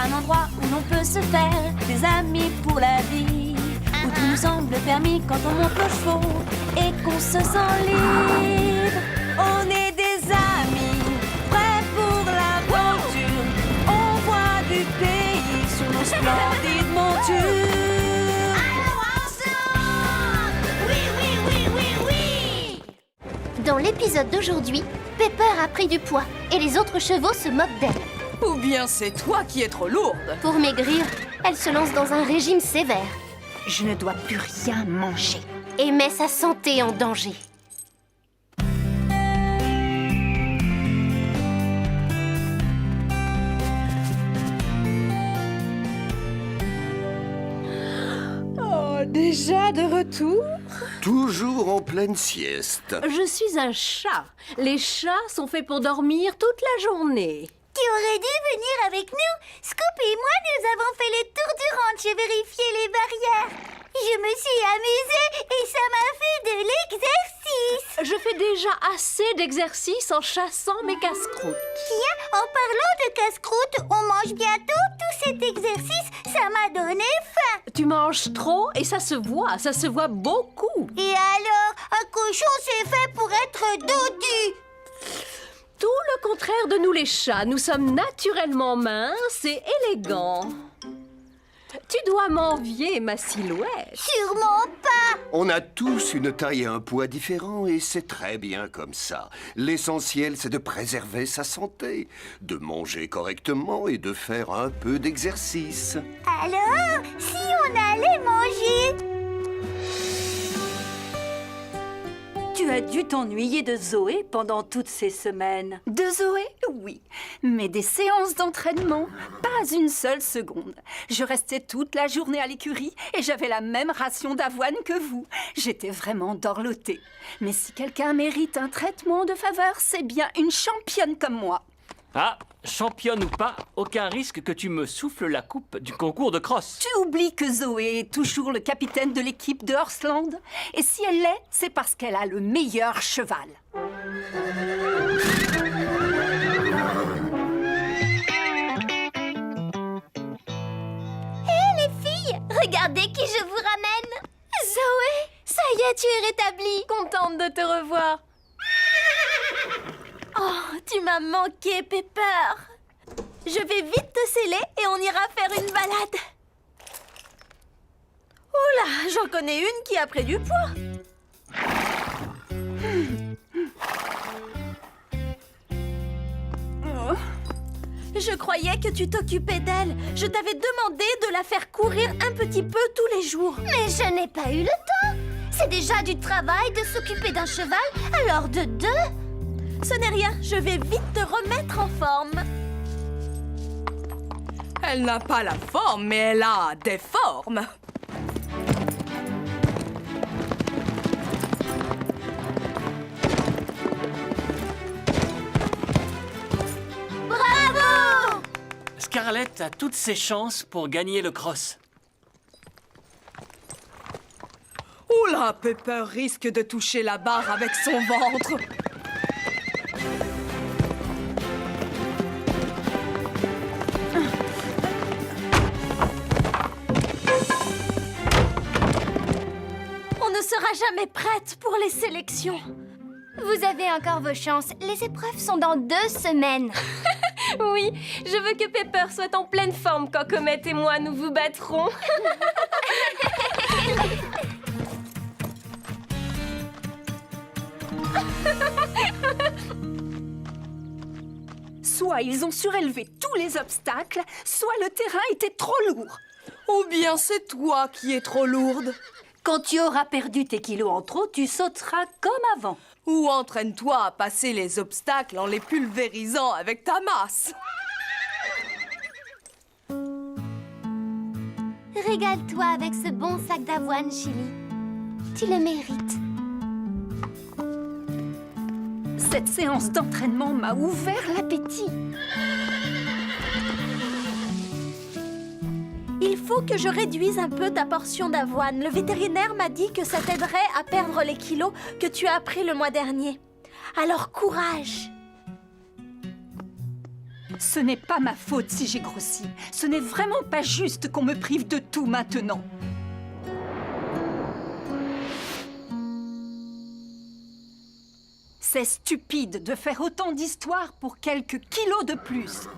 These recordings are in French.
un endroit où l'on peut se faire des amis pour la vie, où tout nous semble permis quand on monte aux chevaux et qu'on se sent libre. On est des amis, prêts pour l'aventure. On voit du pays sur nos splendides montures. Dans l'épisode d'aujourd'hui, Pepper a pris du poids et les autres chevaux se moquent d'elle. Ou bien c'est toi qui es trop lourde. Pour maigrir, elle se lance dans un régime sévère Je ne dois plus rien manger. et met sa santé en danger. Oh, déjà de retour? Toujours en pleine sieste. Je suis un chat. Les chats sont faits pour dormir toute la journée. Tu aurais dû venir avec nous. Scoop et moi, nous avons fait le tour du ranch et vérifié les barrières. Je me suis amusée et ça m'a fait de l'exercice. Je fais déjà assez d'exercices en chassant mes casse-croûtes. Tiens, en parlant de casse-croûte, on mange bientôt tout cet exercice. Ça m'a donné faim. Tu manges trop et ça se voit beaucoup. Et alors, un cochon, c'est fait pour être dodu. Tout le contraire de nous les chats. Nous sommes naturellement minces et élégants. Tu dois m'envier ma silhouette. Sûrement pas. On a tous une taille et un poids différents et c'est très bien comme ça. L'essentiel, c'est de préserver sa santé, de manger correctement et de faire un peu d'exercice. Alors, si on allait manger? Tu as dû t'ennuyer de Zoé pendant toutes ces semaines. De Zoé, oui. Mais des séances d'entraînement, pas une seule seconde. Je restais toute la journée à l'écurie et j'avais la même ration d'avoine que vous. J'étais vraiment dorlotée. Mais si quelqu'un mérite un traitement de faveur, c'est bien une championne comme moi. Ah, championne ou pas, aucun risque que tu me souffles la coupe du concours de crosse. Tu oublies que Zoé est toujours le capitaine de l'équipe de Hearthland. Et si elle l'est, c'est parce qu'elle a le meilleur cheval. Regardez qui je vous ramène! Zoé, ça y est, tu es rétablie! Contente de te revoir. Oh, tu m'as manqué, Pepper. Je vais vite te sceller et on ira faire une balade. Oula, j'en connais une qui a pris du poids. Je croyais que tu t'occupais d'elle. Je t'avais demandé de la faire courir un petit peu tous les jours. Mais je n'ai pas eu le temps! C'est déjà du travail de s'occuper d'un cheval, alors de deux! Ce n'est rien, je vais vite te remettre en forme. Elle n'a pas la forme, mais elle a des formes. Bravo! Scarlett a toutes ses chances pour gagner le cross. Oula, Pepper risque de toucher la barre avec son ventre. On ne sera jamais prête pour les sélections. Vous avez encore vos chances. Les épreuves sont dans 2 semaines. Oui, je veux que Pepper soit en pleine forme quand Comet et moi nous vous battrons. Soit ils ont surélevé tous les obstacles, soit le terrain était trop lourd. Ou bien c'est toi qui es trop lourde. Quand tu auras perdu tes kilos en trop, tu sauteras comme avant. Ou entraîne-toi à passer les obstacles en les pulvérisant avec ta masse. Régale-toi avec ce bon sac d'avoine, Chili. Tu le mérites. Cette séance d'entraînement m'a ouvert l'appétit. Il faut que je réduise un peu ta portion d'avoine. Le vétérinaire m'a dit que ça t'aiderait à perdre les kilos que tu as pris le mois dernier. Alors courage! Ce n'est pas ma faute si j'ai grossi. Ce n'est vraiment pas juste qu'on me prive de tout maintenant. C'est stupide de faire autant d'histoires pour quelques kilos de plus.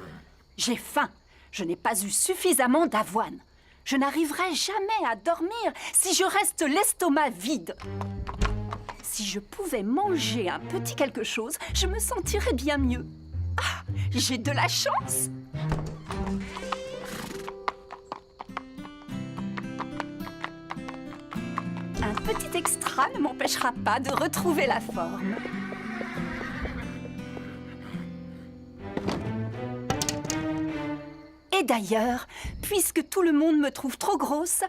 J'ai faim. Je n'ai pas eu suffisamment d'avoine. Je n'arriverai jamais à dormir si je reste l'estomac vide. Si je pouvais manger un petit quelque chose, je me sentirais bien mieux. Ah, j'ai de la chance! Un petit extra ne m'empêchera pas de retrouver la forme. Et d'ailleurs, puisque tout le monde me trouve trop grosse,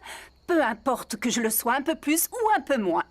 peu importe que je le sois un peu plus ou un peu moins.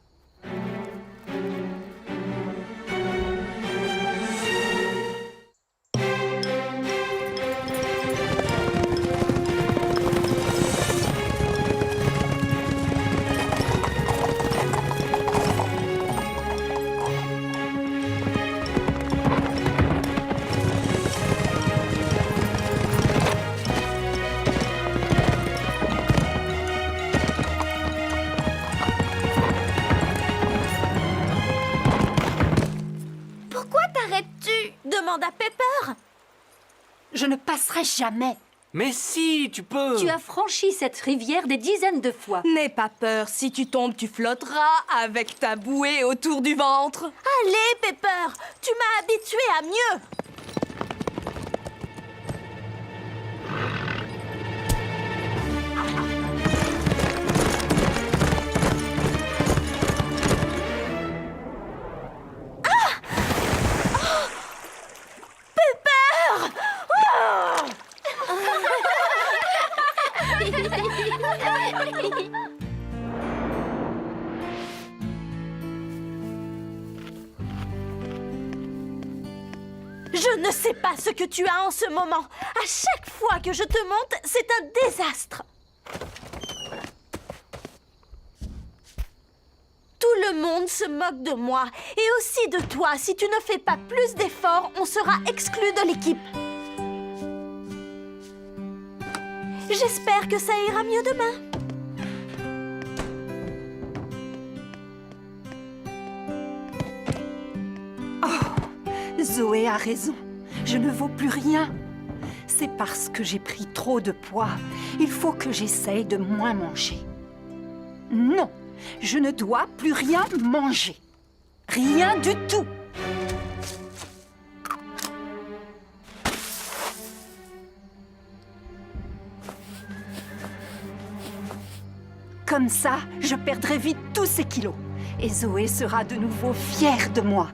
Demande à Pepper. Je ne passerai jamais. Mais si, tu peux. Tu as franchi cette rivière des dizaines de fois. N'aie pas peur, si tu tombes, tu flotteras avec ta bouée autour du ventre. Allez, Pepper, tu m'as habituée à mieux. Je ne sais pas ce que tu as en ce moment. À chaque fois que je te monte, c'est un désastre. Tout le monde se moque de moi. Et aussi de toi. Si tu ne fais pas plus d'efforts, on sera exclu de l'équipe. J'espère que ça ira mieux demain. Zoé a raison. Je ne vaux plus rien. C'est parce que j'ai pris trop de poids. Il faut que j'essaye de moins manger. Non, je ne dois plus rien manger. Rien du tout. Comme ça, je perdrai vite tous ces kilos. Et Zoé sera de nouveau fière de moi.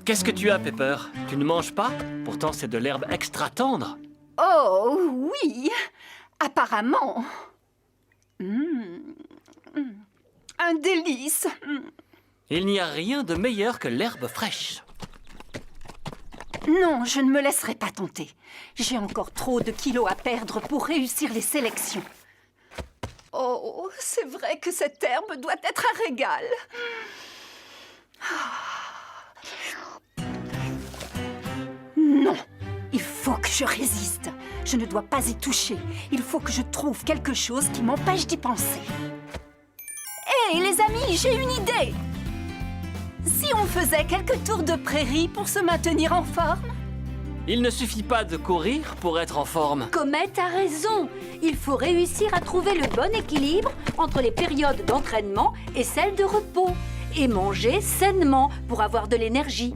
Qu'est-ce que tu as, Pepper? Tu ne manges pas? Pourtant, c'est de l'herbe extra tendre. Oh, oui, apparemment. Un délice. Il n'y a rien de meilleur que l'herbe fraîche. Non, je ne me laisserai pas tenter. J'ai encore trop de kilos à perdre pour réussir les sélections. Oh, c'est vrai que cette herbe doit être un régal. Non, il faut que je résiste. Je ne dois pas y toucher. Il faut que je trouve quelque chose qui m'empêche d'y penser. Hé, les amis, j'ai une idée. Si on faisait quelques tours de prairie pour se maintenir en forme? Il ne suffit pas de courir pour être en forme. Comète a raison. Il faut réussir à trouver le bon équilibre entre les périodes d'entraînement et celles de repos. Et manger sainement pour avoir de l'énergie.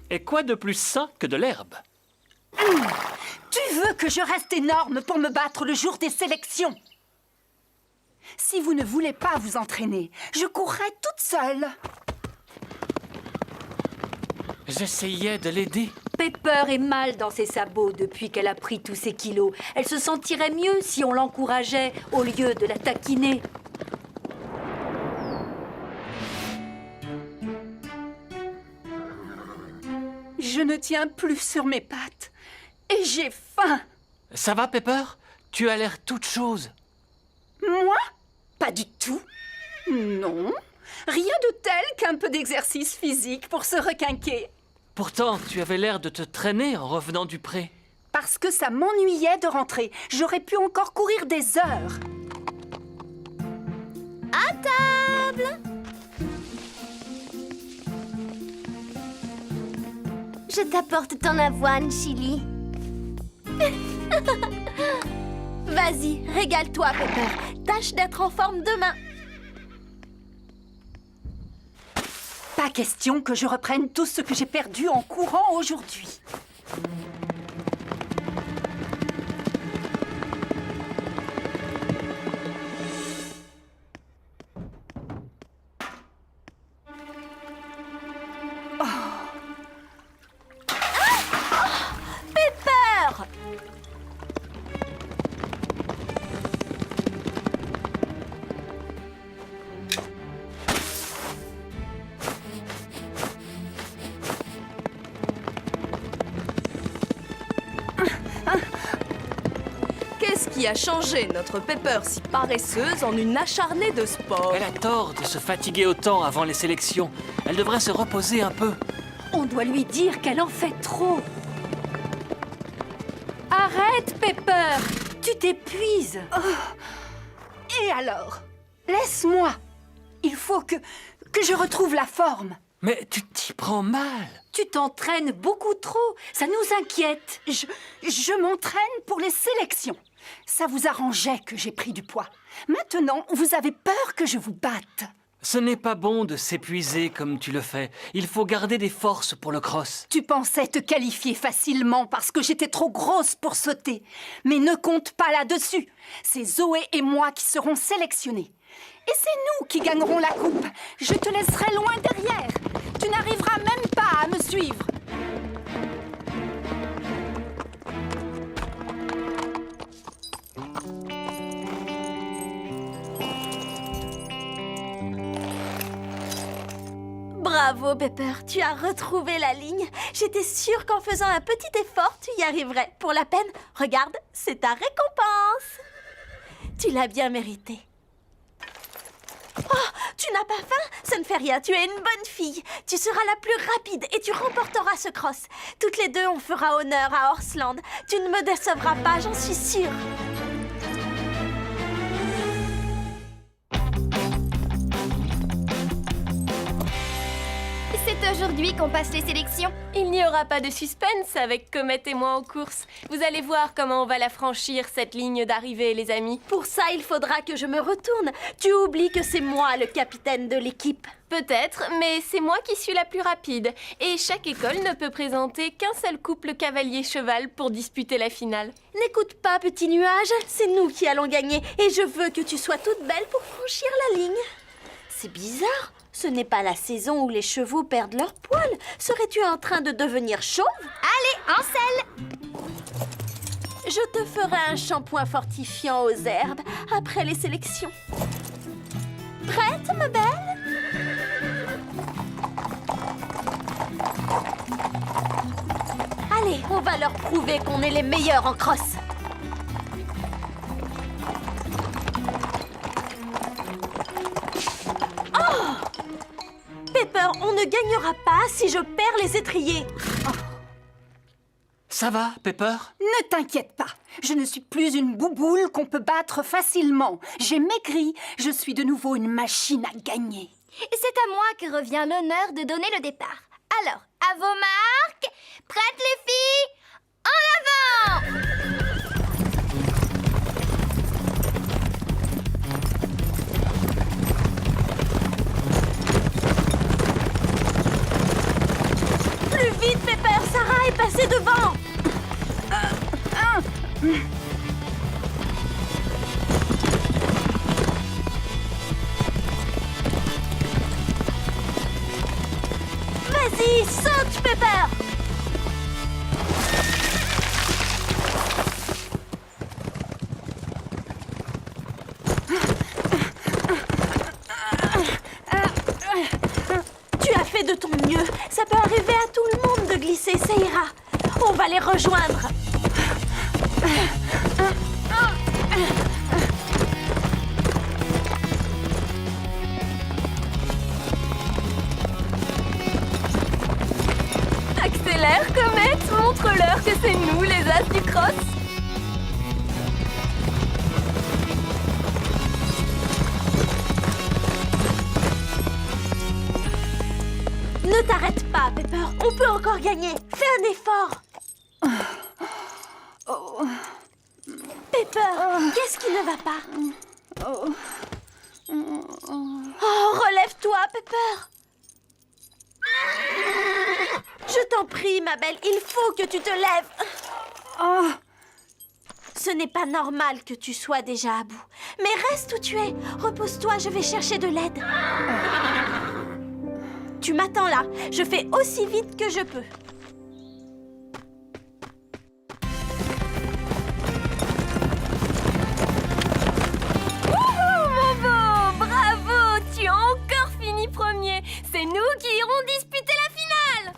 Et quoi de plus sain que de l'herbe? Tu veux que je reste énorme pour me battre le jour des sélections? Si vous ne voulez pas vous entraîner, je courrai toute seule. J'essayais de l'aider. Pepper est mal dans ses sabots depuis qu'elle a pris tous ses kilos. Elle se sentirait mieux si on l'encourageait au lieu de la taquiner. Je ne tiens plus sur mes pattes. Et j'ai faim. Ça va, Pepper? Tu as l'air toute chose. Moi? Pas du tout. Non. Rien de tel qu'un peu d'exercice physique pour se requinquer. Pourtant, tu avais l'air de te traîner en revenant du pré. Parce que ça m'ennuyait de rentrer. J'aurais pu encore courir des heures. À table! Je t'apporte ton avoine, Chili. Vas-y, régale-toi, Pepper. Tâche d'être en forme demain. Pas question que je reprenne tout ce que j'ai perdu en courant aujourd'hui. Pepper! Qu'est-ce qui a changé notre Pepper si paresseuse en une acharnée de sport? Elle a tort de se fatiguer autant avant les sélections. Elle devrait se reposer un peu. On doit lui dire qu'elle en fait trop. Arrête, Pepper. Tu t'épuises. Et alors? Laisse-moi. Il faut que je retrouve la forme. Mais tu t'y prends mal. Tu t'entraînes beaucoup trop. Ça nous inquiète. Je m'entraîne pour les sélections. Ça vous arrangeait que j'ai pris du poids. Maintenant, vous avez peur que je vous batte. Ce n'est pas bon de s'épuiser comme tu le fais. Il faut garder des forces pour le cross. Tu pensais te qualifier facilement parce que j'étais trop grosse pour sauter. Mais ne compte pas là-dessus. C'est Zoé et moi qui serons sélectionnés. Et c'est nous qui gagnerons la coupe. Je te laisserai loin derrière. Tu n'arriveras même pas à me suivre. Bravo, Pepper, tu as retrouvé la ligne. J'étais sûre qu'en faisant un petit effort, tu y arriverais. Pour la peine, regarde, c'est ta récompense. Tu l'as bien mérité. Oh, tu n'as pas faim? Ça ne fait rien, tu es une bonne fille. Tu seras la plus rapide et tu remporteras ce cross. Toutes les deux, on fera honneur à Horseland. Tu ne me décevras pas, j'en suis sûre. C'est aujourd'hui qu'on passe les sélections. Il n'y aura pas de suspense avec Comet et moi en course. Vous allez voir comment on va la franchir, cette ligne d'arrivée, les amis. Pour ça, il faudra que je me retourne. Tu oublies que c'est moi le capitaine de l'équipe. Peut-être, mais c'est moi qui suis la plus rapide. Et chaque école ne peut présenter qu'un seul couple cavalier-cheval pour disputer la finale. N'écoute pas, petit nuage, c'est nous qui allons gagner. Et je veux que tu sois toute belle pour franchir la ligne. C'est bizarre. Ce n'est pas la saison où les chevaux perdent leurs poils. Serais-tu en train de devenir chauve? Allez, en selle! Je te ferai un shampoing fortifiant aux herbes après les sélections. Prête, ma belle? Allez, on va leur prouver qu'on est les meilleurs en crosse. Pepper, on ne gagnera pas si je perds les étriers. Ça va, Pepper? Ne t'inquiète pas. Je ne suis plus une bouboule qu'on peut battre facilement. J'ai maigri. Je suis de nouveau une machine à gagner. Et c'est à moi que revient l'honneur de donner le départ. Alors, à vos marques, prêtes les filles, en avant! Plus vite, Pepper, Sarah est passée devant. Vas-y, saute, Pepper. Tu as fait de ton mieux. Ça peut arriver à tout le monde de glisser, ça ira. On va les rejoindre. peux encore gagner. Fais un effort. Pepper, qu'est-ce qui ne va pas? Oh, relève-toi, Pepper. Je t'en prie, ma belle, il faut que tu te lèves. Ce n'est pas normal que tu sois déjà à bout. Mais reste où tu es. Repose-toi, je vais chercher de l'aide. Tu m'attends là. Je fais aussi vite que je peux. Wouhou, mon beau! Bravo! Tu as encore fini premier. C'est nous qui irons disputer la finale.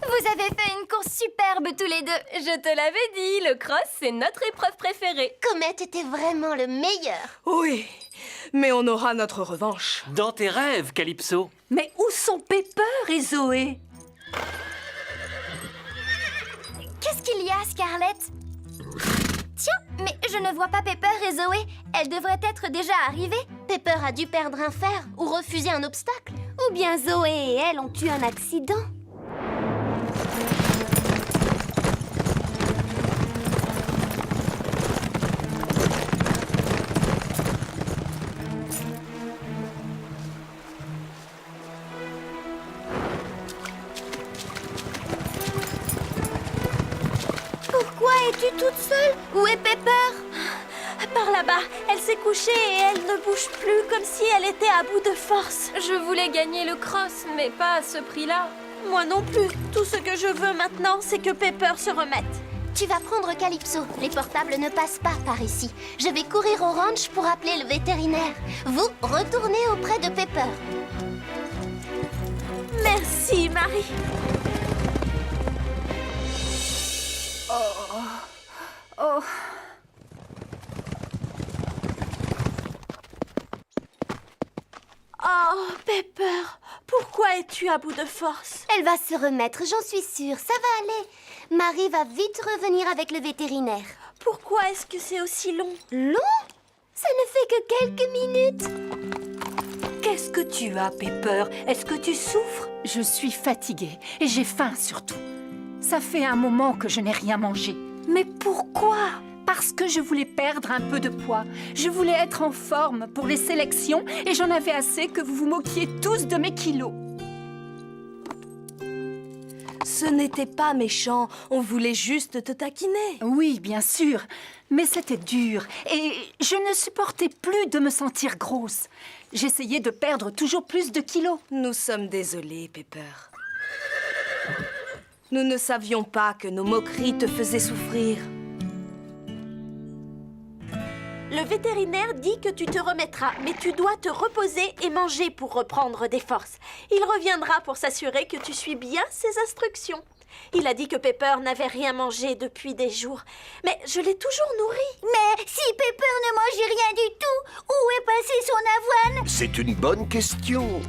Vous avez fait une course superbe tous les deux. Je te l'avais dit, le cross, c'est notre épreuve préférée. Comet était vraiment le meilleur. Oui, mais on aura notre revanche. Dans tes rêves, Calypso. Mais où sont Pepper et Zoé? Qu'est-ce qu'il y a, Scarlett? Tiens, mais je ne vois pas Pepper et Zoé. Elles devraient être déjà arrivées. Pepper a dû perdre un fer ou refuser un obstacle. Ou bien Zoé et elle ont eu un accident. Pourquoi es-tu toute seule? Où est Pepper? Par là-bas, elle s'est couchée et elle ne bouge plus comme si elle était à bout de force. Je voulais gagner le cross, mais pas à ce prix-là. Moi non plus. Tout ce que je veux maintenant, c'est que Pepper se remette. Tu vas prendre Calypso. Les portables ne passent pas par ici. Je vais courir au ranch pour appeler le vétérinaire. Vous, retournez auprès de Pepper. Merci, Marie. Oh, Oh, Pepper, pourquoi es-tu à bout de force? Elle va se remettre, j'en suis sûre. Ça va aller. Marie va vite revenir avec le vétérinaire. Pourquoi est-ce que c'est aussi long? Long? Ça ne fait que quelques minutes. qu'est-ce que tu as, Pepper? Est-ce que tu souffres? Je suis fatiguée et j'ai faim surtout. Ça fait un moment que je n'ai rien mangé. Mais pourquoi? Parce que je voulais perdre un peu de poids. Je voulais être en forme pour les sélections et j'en avais assez que vous vous moquiez tous de mes kilos. Ce n'était pas méchant, on voulait juste te taquiner. Oui, bien sûr, mais c'était dur et je ne supportais plus de me sentir grosse. J'essayais de perdre toujours plus de kilos. Nous sommes désolés, Pepper. Nous ne savions pas que nos moqueries te faisaient souffrir. Le vétérinaire dit que tu te remettras, mais tu dois te reposer et manger pour reprendre des forces. Il reviendra pour s'assurer que tu suis bien ses instructions. Il a dit que Pepper n'avait rien mangé depuis des jours, mais je l'ai toujours nourrie. Mais si Pepper ne mangeait rien du tout, où est passée son avoine? C'est une bonne question.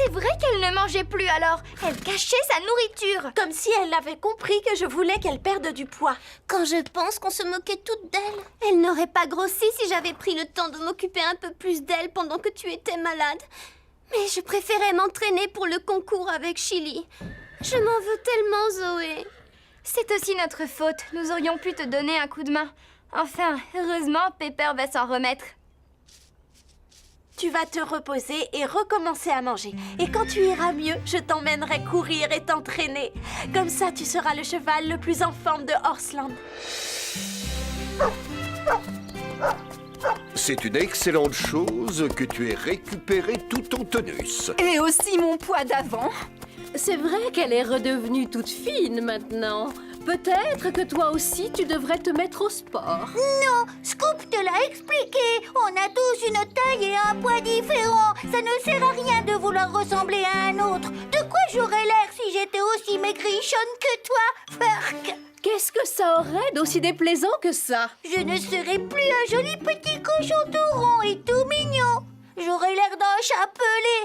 C'est vrai qu'elle ne mangeait plus alors. Elle cachait sa nourriture. Comme si elle avait compris que je voulais qu'elle perde du poids. Quand je pense qu'on se moquait toutes d'elle. Elle n'aurait pas grossi si j'avais pris le temps de m'occuper un peu plus d'elle pendant que tu étais malade. Mais je préférais m'entraîner pour le concours avec Chili. Je m'en veux tellement, Zoé. C'est aussi notre faute. Nous aurions pu te donner un coup de main. Enfin, heureusement, Pepper va s'en remettre. Tu vas te reposer et recommencer à manger. Et quand tu iras mieux, je t'emmènerai courir et t'entraîner. Comme ça, tu seras le cheval le plus en forme de Horseland. C'est une excellente chose que tu aies récupéré tout ton tonus. Et aussi mon poids d'avant. C'est vrai qu'elle est redevenue toute fine maintenant. Peut-être que toi aussi, tu devrais te mettre au sport. Non, Scoop te l'a expliqué. On a tous une taille et un poids différents. Ça ne sert à rien de vouloir ressembler à un autre. De quoi j'aurais l'air si j'étais aussi maigrichonne que toi, Furk? Qu'est-ce que ça aurait d'aussi déplaisant que ça? Je ne serai plus un joli petit cochon tout rond et tout mignon. J'aurai l'air d'un chat pelé.